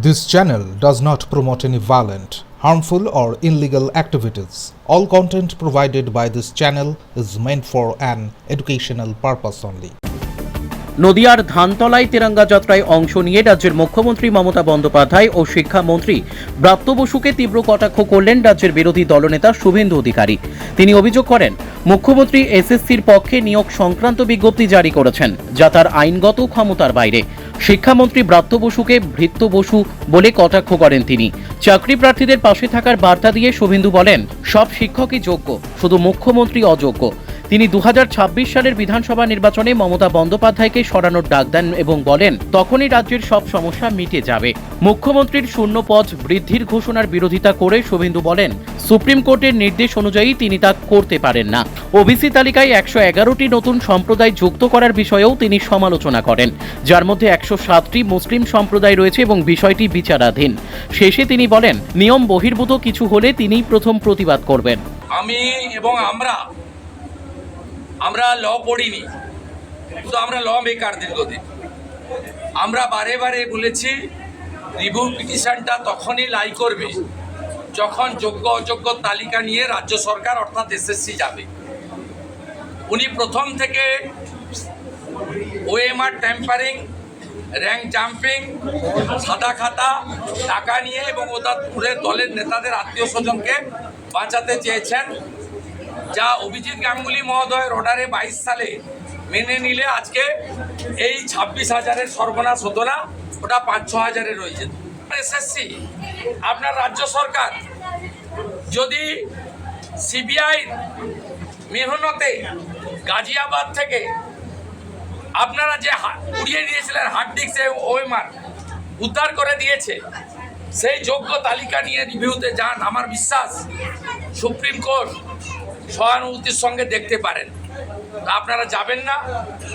This channel does not promote any violent, harmful, or illegal activities. All content provided by this channel is meant for an educational purpose only. নদিয়ার ধানতলায় তেরঙ্গা যাত্রায় অংশ নিয়ে রাজ্যের মুখ্যমন্ত্রী মমতা বন্দ্যোপাধ্যায় ও শিক্ষামন্ত্রী ব্রাত্য বসুকে তীব্র কটাক্ষ করলেন রাজ্যের বিরোধী দলনেতা শুভেন্দু অধিকারী। তিনি অভিযোগ করেন, মুখ্যমন্ত্রী এসএসসির পক্ষে নিয়োগ সংক্রান্ত বিজ্ঞপ্তি জারি করেছেন, যা তার আইনগত ক্ষমতার বাইরে। শিক্ষামন্ত্রী ব্রাত্য বসুকে ভৃত্য বসু বলে কটাক্ষ করেন তিনি। চাকরি প্রার্থীদের পাশে থাকার বার্তা দিয়ে শুভেন্দু বলেন, সব শিক্ষকই যোগ্য, শুধু মুখ্যমন্ত্রী অযোগ্য। তিনি 2026 সালের বিধানসভা নির্বাচনে মমতা বন্দ্যোপাধ্যায়কে সরানোর ডাক দেন এবং বলেন, তখনই রাজ্যের সব সমস্যা মিটে যাবে। মুখ্যমন্ত্রীর শূন্য পদ বৃদ্ধির ঘোষণার বিরোধিতা করে শুভেন্দু বলেন, সুপ্রিম কোর্টের নির্দেশ অনুযায়ী তিনি তা করতে পারেন না। ওবিসি তালিকায় 111টি নতুন সম্প্রদায় যুক্ত করার বিষয়েও তিনি সমালোচনা করেন, যার মধ্যে 107টি মুসলিম সম্প্রদায় রয়েছে এবং বিষয়টি বিচারাধীন। শেষে তিনি বলেন, নিয়ম বহির্ভূত কিছু হলে তিনিই প্রথম প্রতিবাদ করবেন। আমি এবং আমরা ল পড়িনি, তো আমরা ল মেকার দীর্ঘদিন। আমরা বারে বারে বলেছি, রিভিউ পিটিশনটা তখনই লাই করবে যখন যোগ্য অযোগ্য তালিকা নিয়ে রাজ্য সরকার অর্থাৎ এসএসসি যাবে। উনি প্রথম থেকে ওএমআর ট্যাম্পারিং, র্যাঙ্ক জাম্পিং, সাদা খাতা, টাকা নিয়ে এবং ওদের দলের নেতাদের আত্মীয় স্বজনকে বাঁচাতে চেয়েছেন, যা অভিজিৎ গাঙ্গুলি মহোদয়ের অর্ডারে 22 সালে মেনে নিলে আজকে এই 26,000-এর সর্বনাশ হতো না, ওটা 5-6 হাজারে রয়েছে। এসএসসি আপনার রাজ্য সরকার যদি সিবিআই মেহনতে গাজিয়াবাদ থেকে আপনারা যে উড়িয়ে দিয়েছিলেন হার্ড ডিস্ক ওএমআর উদ্ধার করে দিয়েছে, সেই যোগ্য তালিকা নিয়ে রিভিউতে যান। আমার বিশ্বাস সুপ্রিম কোর্ট সহানুভূতির সঙ্গে দেখতে পারেন। আপনারা যাবেন না,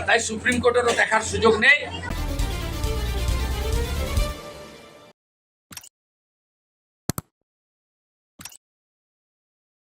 তাই সুপ্রিম কোর্টেরও দেখার সুযোগ নেই।